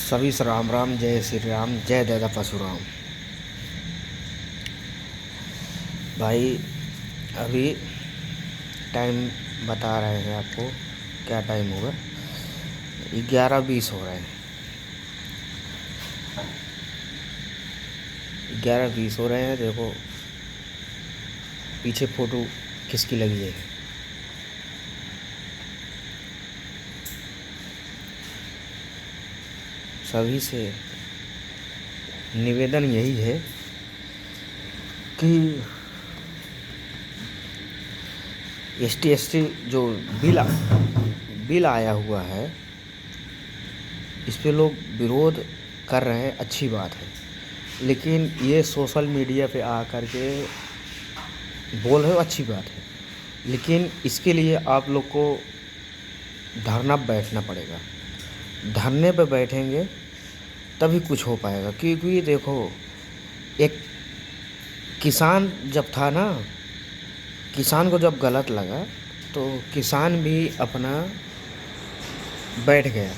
सभी से राम राम, जय श्री राम, जय दादा परशुराम। भाई अभी टाइम बता रहे हैं आपको, क्या टाइम होगा। 11:20 हो रहा है, 11:20 हो रहे हैं। देखो पीछे फ़ोटो किसकी लगी है। सभी से निवेदन यही है कि ST जो बिल आया हुआ है, इस पे लोग विरोध कर रहे हैं, अच्छी बात है। लेकिन ये सोशल मीडिया पे आ कर के बोल रहे हो, अच्छी बात है, लेकिन इसके लिए आप लोग को धरना बैठना पड़ेगा। धरने पे बैठेंगे तभी कुछ हो पाएगा। क्योंकि देखो, एक किसान जब था ना, किसान को जब गलत लगा तो किसान भी अपना बैठ गया।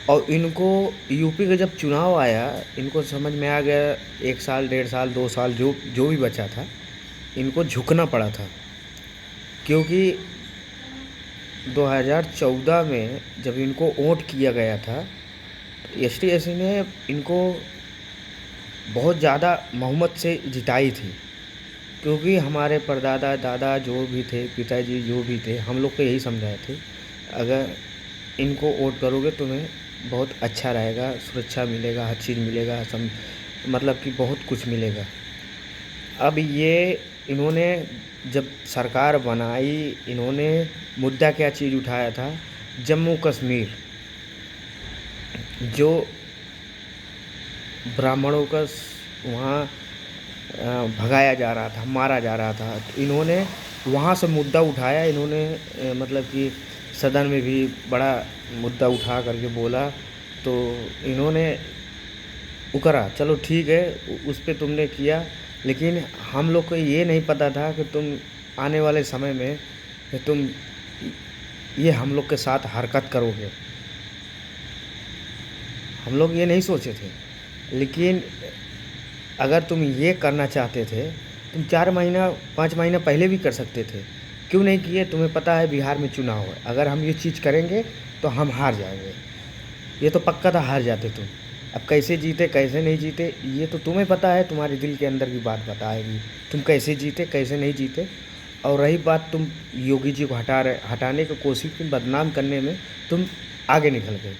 और इनको यूपी का जब चुनाव आया, इनको समझ में आ गया 1 साल, 1.5 साल, 2 साल जो भी बचा था, इनको झुकना पड़ा था। क्योंकि 2014 में जब इनको वोट किया गया था तो ST ने इनको बहुत ज़्यादा बहुमत से जिताई थी। क्योंकि हमारे परदादा दादा जो भी थे, पिताजी जो भी थे, हम लोग को यही समझाए थे, अगर इनको वोट करोगे तुम्हें बहुत अच्छा रहेगा, सुरक्षा मिलेगा, हर चीज़ मिलेगा, मतलब कि बहुत कुछ मिलेगा। अब ये इन्होंने जब सरकार बनाई, इन्होंने मुद्दा क्या चीज़ उठाया था, जम्मू कश्मीर जो ब्राह्मणों का वहाँ भगाया जा रहा था, मारा जा रहा था, तो इन्होंने वहाँ से मुद्दा उठाया। इन्होंने मतलब कि सदन में भी बड़ा मुद्दा उठा करके बोला, तो इन्होंने उकरा, चलो ठीक है, उस पे तुमने किया। लेकिन हम लोग को ये नहीं पता था कि तुम आने वाले समय में तुम ये हम लोग के साथ हरकत करोगे। हम लोग ये नहीं सोचे थे। लेकिन अगर तुम ये करना चाहते थे, तुम 4 महीना 5 महीना पहले भी कर सकते थे। क्यों नहीं किए? तुम्हें पता है बिहार में चुनाव है, अगर हम ये चीज़ करेंगे तो हम हार जाएंगे। ये तो पक्का था, हार जाते तुम। अब कैसे जीते कैसे नहीं जीते ये तो तुम्हें पता है, तुम्हारे दिल के अंदर की बात बताएगी तुम कैसे जीते कैसे नहीं जीते। और रही बात, तुम योगी जी को हटाने की कोशिश की, बदनाम करने में तुम आगे निकल गए।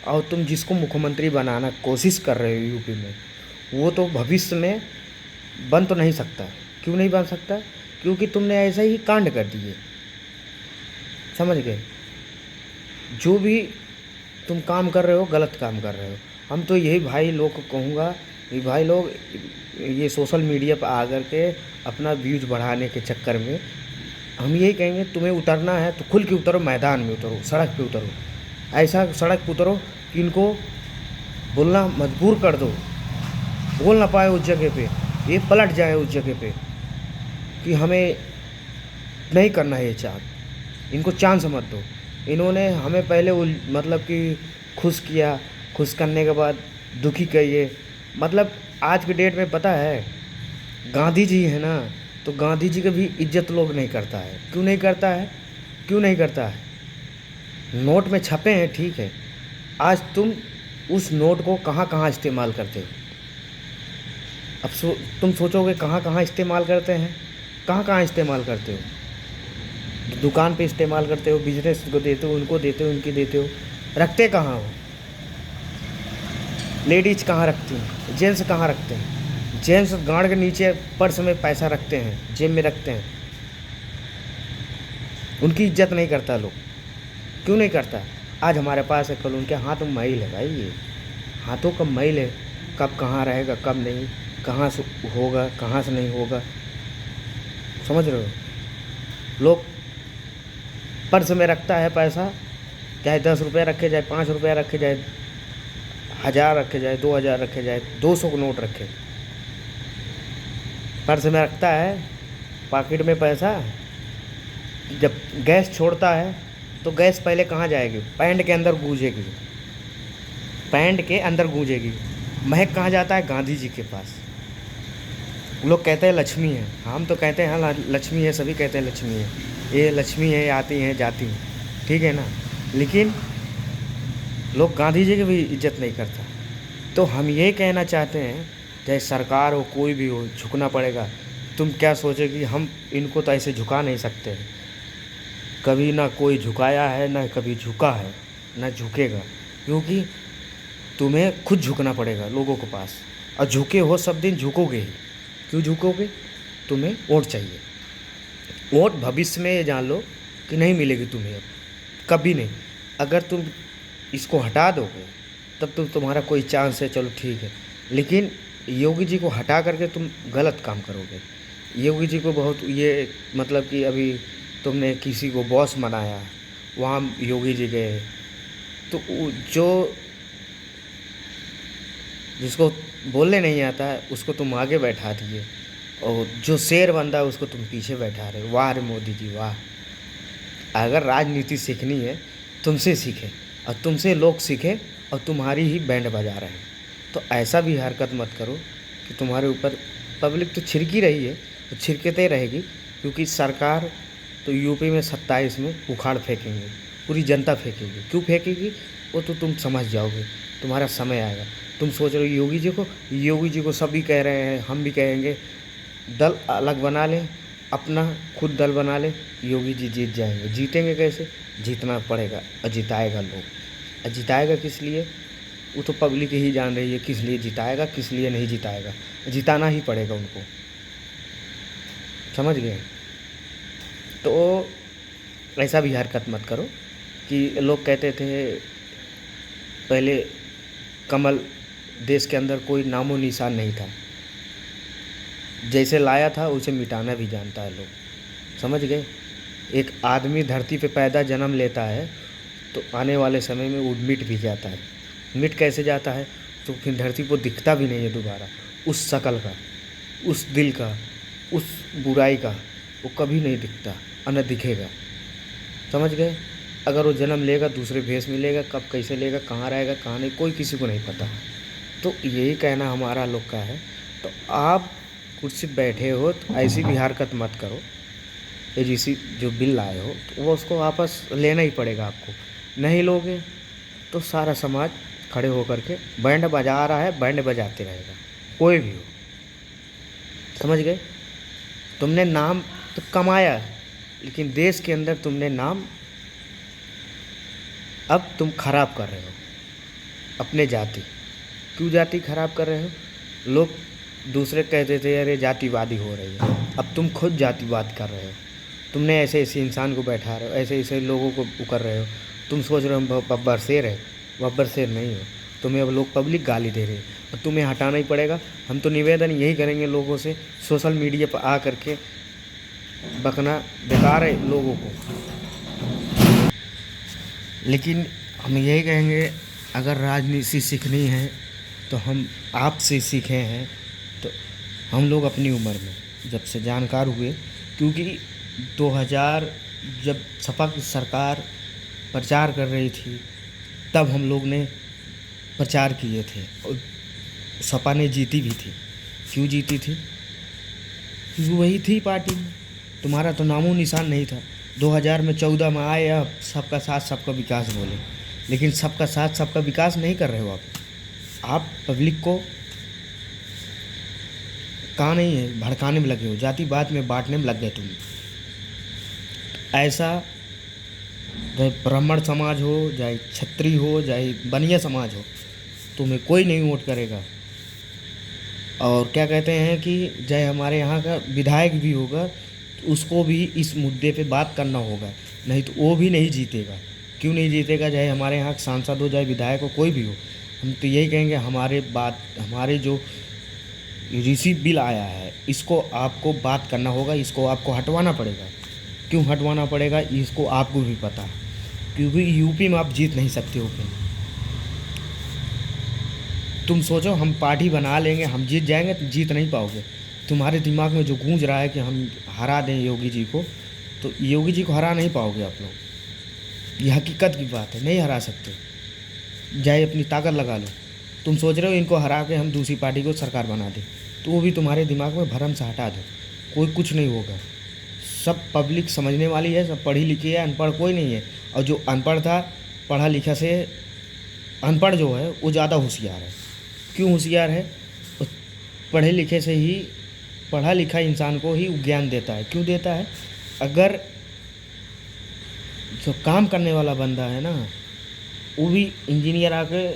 और तुम जिसको मुख्यमंत्री बनाना कोशिश कर रहे हो यूपी में, वो तो भविष्य में बन तो नहीं सकता। क्यों नहीं बन सकता? क्योंकि तुमने ऐसा ही कांड कर दिए, समझ गए। जो भी तुम काम कर रहे हो, गलत काम कर रहे हो। हम तो यही भाई लोग को कहूँगा कि भाई लोग ये सोशल मीडिया पर आ कर के अपना व्यूज बढ़ाने के चक्कर में, हम यही कहेंगे तुम्हें उतरना है तो खुल के उतरो, मैदान में उतरो, सड़क पे उतरो। ऐसा सड़क पे उतरो कि इनको बोलना मजबूर कर दो, बोल ना पाए उस जगह पे, ये पलट जाए उस जगह पे कि हमें नहीं करना है ये चांस, इनको चांस मत दो। इन्होंने हमें पहले मतलब कि खुश किया, खुश करने के बाद दुखी किए। मतलब आज के डेट में पता है, गांधी जी है ना, तो गांधी जी की भी इज्जत लोग नहीं करता है। क्यों नहीं करता है? क्यों नहीं करता है? नोट में छपे हैं, ठीक है, आज तुम उस नोट को कहाँ कहाँ इस्तेमाल करते हो। अब तुम सोचोगे कहाँ कहाँ इस्तेमाल करते हैं, कहाँ कहाँ इस्तेमाल करते हो। दुकान पे इस्तेमाल करते हो, बिजनेस को देते हो, उनको देते हो, उनकी देते हो, रखते कहाँ हो? लेडीज कहाँ रखती हैं? जेंट्स कहाँ रखते हैं? जेंट्स गांड के नीचे पर्स में पैसा रखते हैं, जेब में रखते हैं। उनकी इज्जत नहीं करता लोग। क्यों नहीं करता? आज हमारे पास है, कल उनके हाथ में मैल है भाई। ये हाथों का मैल है, कब कहाँ रहेगा कब नहीं, कहाँ से होगा कहाँ से नहीं होगा, समझ रहे हो। लोग पर्स में रखता है पैसा, चाहे 10 रुपये रखे, चाहे 5 रुपया रखे, चाहे 1000 रखे, चाहे 2000 रखे, चाहे 200 का नोट रखे, पर्स में रखता है, पॉकेट में पैसा, जब गैस छोड़ता है तो गैस पहले कहाँ जाएगी? पैंट के अंदर गूंजेगी, पैंट के अंदर गूंजेगी। महक कहाँ जाता है? गांधी जी के पास। लोग कहते हैं लक्ष्मी है, हम तो कहते हैं हाँ लक्ष्मी है, सभी कहते हैं लक्ष्मी है, ये लक्ष्मी है, आती हैं जाती हैं, ठीक है ना। लेकिन लोग गांधी जी की भी इज्जत नहीं करता। तो हम ये कहना चाहते हैं, चाहे सरकार हो कोई भी हो, झुकना पड़ेगा। तुम क्या सोचे कि हम इनको तो ऐसे झुका नहीं सकते, कभी ना कोई झुकाया है ना कभी झुका है ना झुकेगा, क्योंकि तुम्हें खुद झुकना पड़ेगा लोगों के पास। और झुके हो सब दिन झुकोगे ही। क्यों झुकोगे? तुम्हें वोट चाहिए। वोट भविष्य में ये जान लो कि नहीं मिलेगी तुम्हें, अब कभी नहीं। अगर तुम इसको हटा दोगे तब तो तुम्हारा कोई चांस है, चलो ठीक है। लेकिन योगी जी को हटा करके तुम गलत काम करोगे। योगी जी को बहुत ये मतलब कि अभी तुमने किसी को बॉस बनाया, वहाँ योगी जी गए, तो जो जिसको बोलने नहीं आता है उसको तुम आगे बैठा दिए, और जो शेर बंदा है उसको तुम पीछे बैठा रहे हो। वाह रे मोदी जी वाह। अगर राजनीति सीखनी है तुमसे सीखे, और तुमसे लोग सीखे और तुम्हारी ही बैंड बजा रहे हैं। तो ऐसा भी हरकत मत करो कि तुम्हारे ऊपर पब्लिक तो छिड़की रही है तो छिड़कते रहेगी, क्योंकि सरकार तो यूपी में 27 में उखाड़ फेंकेंगे, पूरी जनता फेंकेगी। क्यों फेंकेगी वो तो तुम समझ जाओगे, तुम्हारा समय आएगा। तुम सोच रहे हो योगी जी को सभी कह रहे हैं, हम भी कहेंगे दल अलग बना लें, अपना खुद दल बना लें, योगी जी जीत जाएंगे। जीतेंगे कैसे? जीतना पड़ेगा और जिताएगा लोग। और जिताएगा किस लिए वो तो पब्लिक ही जान रही है, किस लिए जिताएगा किस लिए नहीं जिताएगा। जिताना ही पड़ेगा उनको, समझ गए। तो ऐसा भी हरकत मत करो कि लोग कहते थे पहले कमल देश के अंदर कोई नामो निशान नहीं था, जैसे लाया था उसे मिटाना भी जानता है लोग, समझ गए। एक आदमी धरती पे पैदा जन्म लेता है तो आने वाले समय में वो मिट भी जाता है। मिट कैसे जाता है? तो फिर धरती को दिखता भी नहीं है दोबारा, उस शक्ल का, उस दिल का, उस बुराई का वो कभी नहीं दिखता और न दिखेगा, समझ गए। अगर वो जन्म लेगा दूसरे भेष में लेगा, कब कैसे लेगा, कहाँ रहेगा कहाँ नहीं, कोई किसी को नहीं पता। तो यही कहना हमारा लोग का है। तो आप कुर्सी पे बैठे हो तो ऐसी भी हरकत मत करो। ये जिसी जो बिल लाए हो तो वो उसको वापस लेना ही पड़ेगा आपको। नहीं लोगे तो सारा समाज खड़े होकर के बैंड बजा रहा है, बैंड बजाते रहेगा, कोई भी हो, समझ गए। तुमने नाम तो कमाया है, लेकिन देश के अंदर तुमने नाम अब तुम खराब कर रहे हो अपने जाति। क्यों जाति खराब कर रहे हो? लोग दूसरे कहते थे अरे जातिवादी हो रही है, अब तुम खुद जातिवाद कर रहे हो। तुमने ऐसे ऐसे इंसान को बैठा रहे हो, ऐसे ऐसे लोगों को कर रहे हो। तुम सोच रहे हो हम बब्बर शेर है, बब्बर शेर नहीं हो। तुम्हें अब लोग पब्लिक गाली दे रहे हैं और तुम्हें हटाना ही पड़ेगा। हम तो निवेदन यही करेंगे लोगों से, सोशल मीडिया पर आ करके बकना बेकार है लोगों को। लेकिन हम यही कहेंगे अगर राजनीति सीखनी है तो हम आपसे सीखे हैं। तो हम लोग अपनी उम्र में जब से जानकार हुए, क्योंकि 2000 जब सपा की सरकार प्रचार कर रही थी तब हम लोग ने प्रचार किए थे और सपा ने जीती भी थी। क्यों जीती थी? क्योंकि वही थी पार्टी में, तुम्हारा तो नामो निशान नहीं था। 2014 में आए, अब सबका साथ सबका विकास बोले, लेकिन सबका साथ सबका विकास नहीं कर रहे हो आप पब्लिक को कहाँ नहीं है भड़काने में लगे हो, जातिवाद में बांटने में लग गए तुम। ऐसा चाहे ब्राह्मण समाज हो, चाहे क्षत्रिय हो, चाहे बनिया समाज हो, तुम्हें कोई नहीं वोट करेगा। और क्या कहते हैं कि चाहे हमारे यहाँ का विधायक भी होगा तो उसको भी इस मुद्दे पे बात करना होगा, नहीं तो वो भी नहीं जीतेगा। क्यों नहीं जीतेगा? चाहे हमारे यहाँ सांसद हो, चाहे विधायक हो, कोई भी हो। हम तो यही कहेंगे हमारे जो ऋषि बिल आया है इसको आपको बात करना होगा, इसको आपको हटवाना पड़ेगा। क्यों हटवाना पड़ेगा इसको आपको भी पता है, क्योंकि यूपी में आप जीत नहीं सकते हो। फिर तुम सोचो हम पार्टी बना लेंगे हम जीत जाएंगे, तो जीत नहीं पाओगे। तुम्हारे दिमाग में जो गूंज रहा है कि हम हरा दें योगी जी को, तो योगी जी को हरा नहीं पाओगे आप लोग। ये हकीकत की बात है, नहीं हरा सकते, चाहे अपनी ताकत लगा लो। तुम सोच रहे हो इनको हरा के हम दूसरी पार्टी को सरकार बना दें, तो वो भी तुम्हारे दिमाग में भरम से हटा दो, कोई कुछ नहीं होगा। सब पब्लिक समझने वाली है, सब पढ़ी लिखी है, अनपढ़ कोई नहीं है। और जो अनपढ़ था, पढ़ा लिखा से अनपढ़ जो है वो ज़्यादा होशियार है। क्यों होशियार है? उस पढ़े लिखे से ही, पढ़ा लिखा इंसान को ही ज्ञान देता है। क्यों देता है? अगर जो काम करने वाला बंदा है ना, वो भी इंजीनियर आके,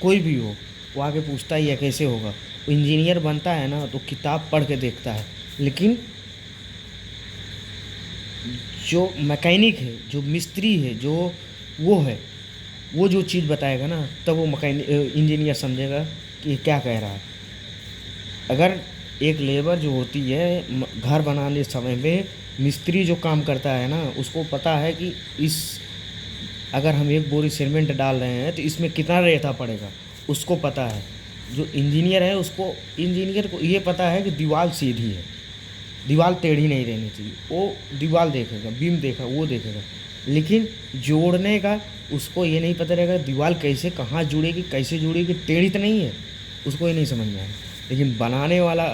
कोई भी हो, वो आके पूछता ही है कैसे होगा। वो इंजीनियर बनता है ना तो किताब पढ़ के देखता है, लेकिन जो मैकेनिक है, जो मिस्त्री है, जो वो है, वो जो चीज़ बताएगा ना, तब वो इंजीनियर समझेगा कि ये क्या कह रहा है। अगर एक लेबर जो होती है घर बनाने समय में, मिस्त्री जो काम करता है ना, उसको पता है कि अगर हम एक बोरी सीमेंट डाल रहे हैं तो इसमें कितना रेता पड़ेगा, उसको पता है। जो इंजीनियर है, उसको, इंजीनियर को ये पता है कि दीवार सीधी है, दीवार टेढ़ी नहीं रहनी चाहिए। वो दीवार देखेगा, बीम देखेगा, वो देखेगा, लेकिन जोड़ने का उसको ये नहीं पता रहेगा दीवार कैसे, कहाँ जुड़ेगी, कैसे जुड़ेगी, टेढ़ी तो नहीं है, उसको ये नहीं समझ में आएगा। लेकिन बनाने वाला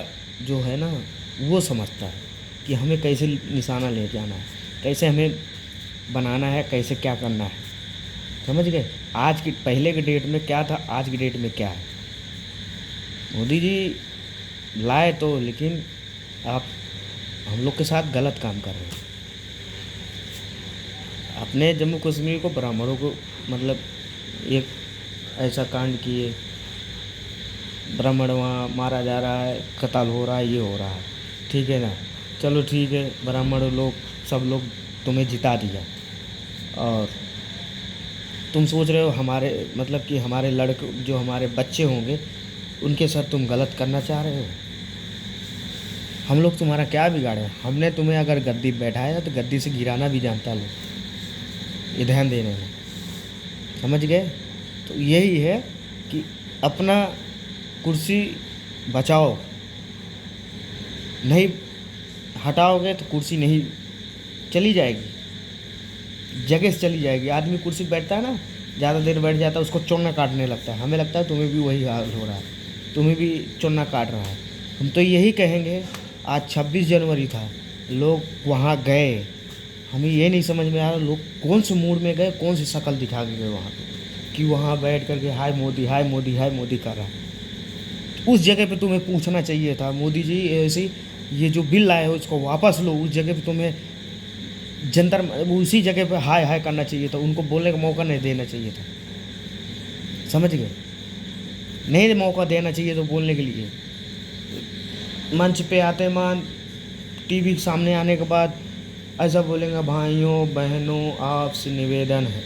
जो है ना, वो समझता है कि हमें कैसे निशाना ले जाना है, कैसे हमें बनाना है, कैसे क्या करना है। समझ गए? आज की, पहले के डेट में क्या था, आज की डेट में क्या है। मोदी जी लाए तो, लेकिन आप हम लोग के साथ गलत काम कर रहे हैं। अपने जम्मू कश्मीर को, ब्राह्मणों को, मतलब एक ऐसा कांड किए, ब्राह्मण वहाँ मारा जा रहा है, कत्ल हो रहा है, ये हो रहा है, ठीक है ना। चलो ठीक है, ब्राह्मण लोग, सब लोग तुम्हें जिता दिया, और तुम सोच रहे हो हमारे, मतलब कि हमारे लड़के, जो हमारे बच्चे होंगे, उनके साथ तुम गलत करना चाह रहे हो। हम लोग तुम्हारा क्या बिगाड़े? हमने तुम्हें अगर गद्दी बैठाया तो गद्दी से गिराना भी जानता लो, ये ध्यान देने में। समझ गए? तो यही है कि अपना कुर्सी बचाओ, नहीं हटाओगे तो कुर्सी नहीं चली जाएगी, जगह से चली जाएगी। आदमी कुर्सी बैठता है ना, ज़्यादा देर बैठ जाता है, उसको चुन्ना काटने लगता है। हमें लगता है तुम्हें भी वही हाल हो रहा है, तुम्हें भी चुन्ना काट रहा है। हम तो यही कहेंगे, आज 26 जनवरी था, लोग वहाँ गए, हमें ये नहीं समझ में आ रहा लोग कौन से मूड में गए, कौन सी शक्ल दिखा के गए वहाँ पे, कि वहाँ बैठ करके हाय मोदी, हाय मोदी, हाय मोदी कर रहा है। उस जगह पे तुम्हें पूछना चाहिए था, मोदी जी ऐसी ये जो बिल लाए हो इसको वापस लो। उस जगह पे तुम्हें जंतर, उसी जगह पे हाय हाय करना चाहिए था, उनको बोलने का मौका नहीं देना चाहिए था। समझ गए? नहीं मौका देना चाहिए तो बोलने के लिए। मंच पे आते मान, टीवी के सामने आने के बाद ऐसा बोलेंगे, भाइयों बहनों आपसे निवेदन है।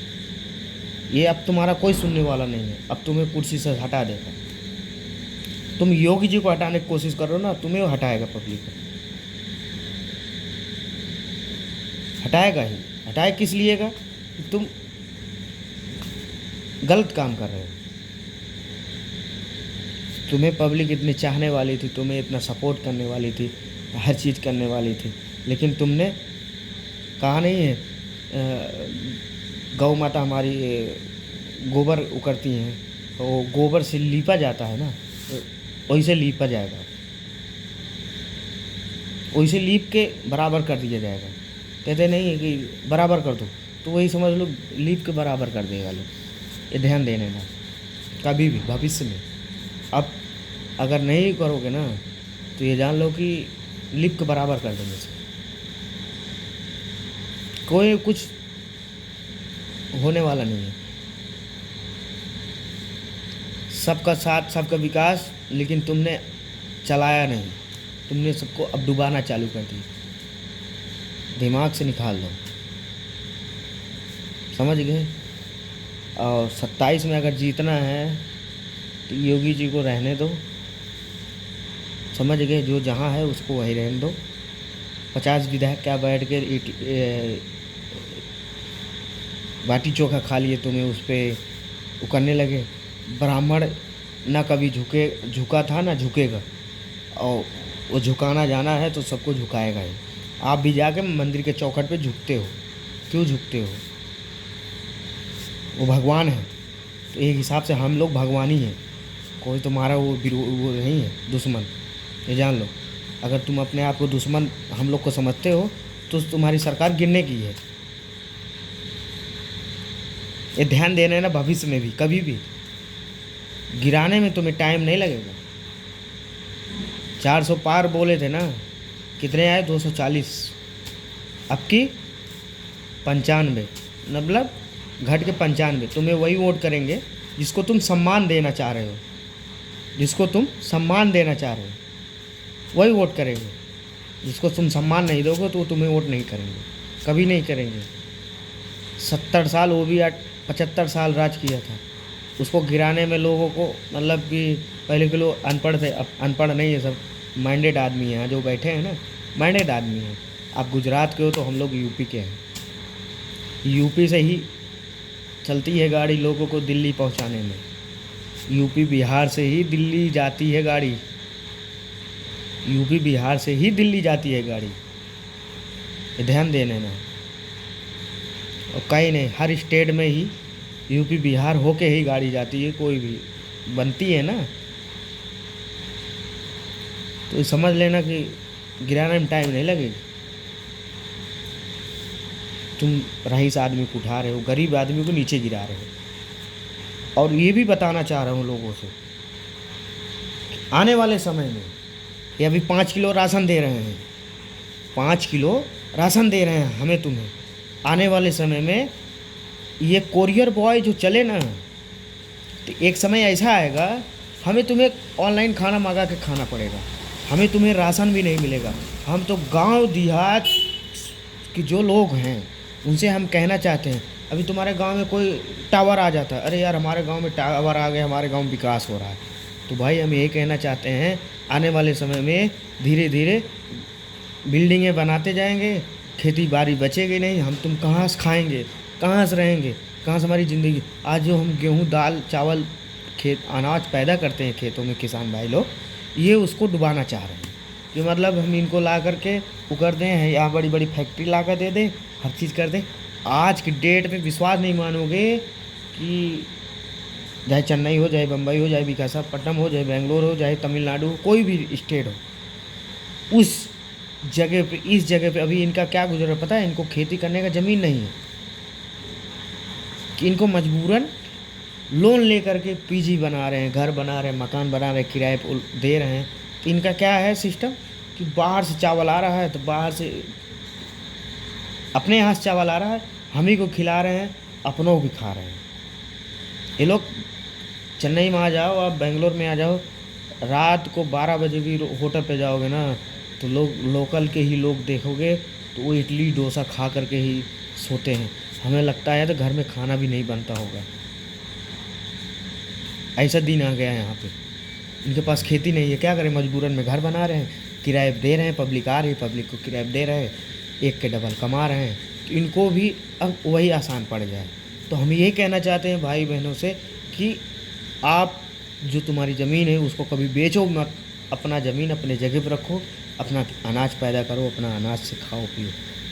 ये अब तुम्हारा कोई सुनने वाला नहीं है, अब तुम्हें कुर्सी से हटा देगा। तुम योगी जी को हटाने की कोशिश कर रहे हो ना, तुम्हें वो हटाएगा, पब्लिक को हटाएगा ही। हटाए किस लिए का? तुम गलत काम कर रहे हो। तुम्हें पब्लिक इतनी चाहने वाली थी, तुम्हें इतना सपोर्ट करने वाली थी, हर चीज़ करने वाली थी, लेकिन तुमने कहा नहीं है, गौ माता हमारी गोबर उकरती हैं, तो गोबर से लीपा जाता है ना, तो वही से लीपा जाएगा, वही से लीप के बराबर कर दिया जाएगा। कहते नहीं है कि बराबर कर दो, तो वही समझ लो लीप के बराबर कर देगा लोग। ये ध्यान देने ना, कभी भी भविष्य में। अब अगर नहीं करोगे ना, तो ये जान लो कि लीप के बराबर कर देंगे से कोई कुछ होने वाला नहीं है। सबका साथ, सबका विकास, लेकिन तुमने चलाया नहीं, तुमने सबको अब डुबाना चालू कर दिया। दिमाग से निकाल दो, समझ गए? और 27 में अगर जीतना है तो योगी जी को रहने दो, समझ गए? जो जहाँ है उसको वहीं रहने दो। 50 विधायक क्या बैठ के बाटी चोखा खा लिए, तुम्हें उस पर उकरने लगे। ब्राह्मण ना कभी झुका था ना झुकेगा, और वो झुकाना जाना है तो सबको झुकाएगा ही। आप भी जाके मंदिर के चौखट पे झुकते हो, क्यों झुकते हो? वो भगवान है, तो एक हिसाब से हम लोग भगवान ही हैं, कोई तुम्हारा वो नहीं है दुश्मन, ये जान लो। अगर तुम अपने आप को दुश्मन हम लोग को समझते हो तो तुम्हारी सरकार गिरने की है। ये ध्यान देना है ना, भविष्य में भी कभी भी गिराने में तुम्हें टाइम नहीं लगेगा। 400 पार बोले थे ना, कितने आए? 240, अब की 95, मतलब घट के 95। तुम्हें वही वोट करेंगे जिसको तुम सम्मान देना चाह रहे हो, जिसको तुम सम्मान देना चाह रहे हो वही वोट करेंगे। जिसको तुम सम्मान नहीं दोगे तो वो तुम्हें वोट नहीं करेंगे, कभी नहीं करेंगे। 70 साल, वो भी 75 साल राज किया था, उसको गिराने में लोगों को, मतलब कि पहले के लोग अनपढ़ थे, अब अनपढ़ नहीं है, सब माइंडेड आदमी हैं जो बैठे हैं ना, माइंडेड आदमी हैं। आप गुजरात के हो तो हम लोग यूपी के हैं, यूपी से ही चलती है गाड़ी लोगों को दिल्ली पहुंचाने में, यूपी बिहार से ही दिल्ली जाती है गाड़ी, यूपी बिहार से ही दिल्ली जाती है गाड़ी, ये ध्यान देने ना। और कहीं नहीं, हर स्टेट में ही यूपी बिहार होके ही गाड़ी जाती है, कोई भी बनती है ना। तो समझ लेना कि गिराने में टाइम नहीं लगेगा। तुम रईस आदमी को उठा रहे हो, गरीब आदमी को नीचे गिरा रहे हो। और ये भी बताना चाह रहा हूँ लोगों से, आने वाले समय में ये अभी 5 किलो राशन दे रहे हैं, 5 किलो राशन दे रहे हैं हमें तुम्हें। आने वाले समय में ये कोरियर बॉय जो चले ना, तो एक समय ऐसा आएगा हमें तुम्हें ऑनलाइन खाना मंगा के खाना पड़ेगा, हमें तुम्हें राशन भी नहीं मिलेगा। हम तो गांव देहात के जो लोग हैं उनसे हम कहना चाहते हैं, अभी तुम्हारे गांव में कोई टावर आ जाता है, अरे यार हमारे गांव में टावर आ गए, हमारे गांव में विकास हो रहा है। तो भाई हम यही कहना चाहते हैं, आने वाले समय में धीरे धीरे बिल्डिंगें बनाते जाएंगे, खेती बाड़ी बचेगी नहीं, हम तुम कहाँ से खाएंगे, कहाँ से रहेंगे, कहाँ से हमारी ज़िंदगी। आज जो हम गेहूँ दाल चावल खेत अनाज पैदा करते हैं खेतों में किसान भाई लोग, ये उसको डुबाना चाह रहे हैं कि मतलब हम इनको ला करके वो कर दें, यहाँ बड़ी बड़ी फैक्ट्री ला कर दे दें, हर चीज़ कर दें। आज की डेट में विश्वास नहीं मानोगे कि चाहे चेन्नई हो, चाहे बम्बई हो, चाहे विशाखापट्टनम हो, चाहे बेंगलोर हो, चाहे तमिलनाडु हो, कोई भी स्टेट हो, उस जगह पे, इस जगह पे अभी इनका क्या गुजर पता है? इनको खेती करने का ज़मीन नहीं है कि इनको मजबूरन लोन लेकर के पीजी बना रहे हैं, घर बना रहे हैं, मकान बना रहे हैं, किराए पर दे रहे हैं। तो इनका क्या है सिस्टम कि बाहर से चावल आ रहा है तो बाहर से अपने यहाँ से चावल आ रहा है, हम ही को खिला रहे हैं, अपनों भी खा रहे हैं। ये लोग चेन्नई में आ जाओ, आप बेंगलोर में आ जाओ, रात को 12 बजे भी होटल पे जाओगे ना तो लोग लोकल के ही लोग देखोगे तो वो इडली डोसा खा करके ही सोते हैं। हमें लगता है तो घर में खाना भी नहीं बनता होगा, ऐसा दिन आ गया है यहाँ पे। इनके पास खेती नहीं है, क्या करें? मजबूरन में घर बना रहे हैं, किराए दे रहे हैं, पब्लिक आ रही है, पब्लिक को किराए दे रहे हैं, एक के डबल कमा रहे हैं। तो इनको भी अब वही आसान पड़ जाए। तो हम ये कहना चाहते हैं भाई बहनों से कि आप जो तुम्हारी ज़मीन है उसको कभी बेचो मत, अपना ज़मीन अपने जगह पर रखो, अपना अनाज पैदा करो, अपना अनाज से खाओ पियो।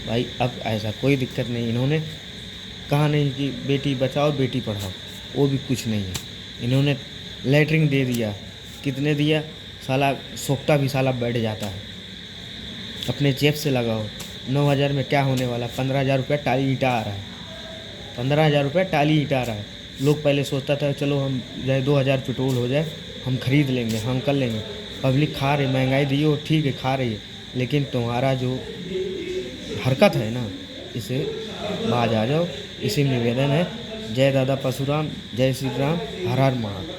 भाई अब ऐसा कोई दिक्कत नहीं, इन्होंने कहा नहीं कि बेटी बचाओ बेटी पढ़ाओ, वो भी कुछ नहीं है। इन्होंने लेटरिन दे दिया, कितने दिया? साला सोखता भी साला बैठ जाता है, अपने जेब से लगाओ। 9,000 में क्या होने वाला? 15,000 रुपये टाली ईंटा आ रहा है, 15,000 रुपये टाली ईंटा आ रहा है। लोग पहले सोचता था चलो हम जाए 2,000 पेट्रोल हो जाए हम खरीद लेंगे, हम कर लेंगे। पब्लिक खा रही, महंगाई दी हो ठीक है खा रही है, लेकिन तुम्हारा जो हरकत है ना, इसे बाज आ जाओ। इसी निवेदन है। जय दादा परशुराम, जय श्री राम, हर हर महादेव।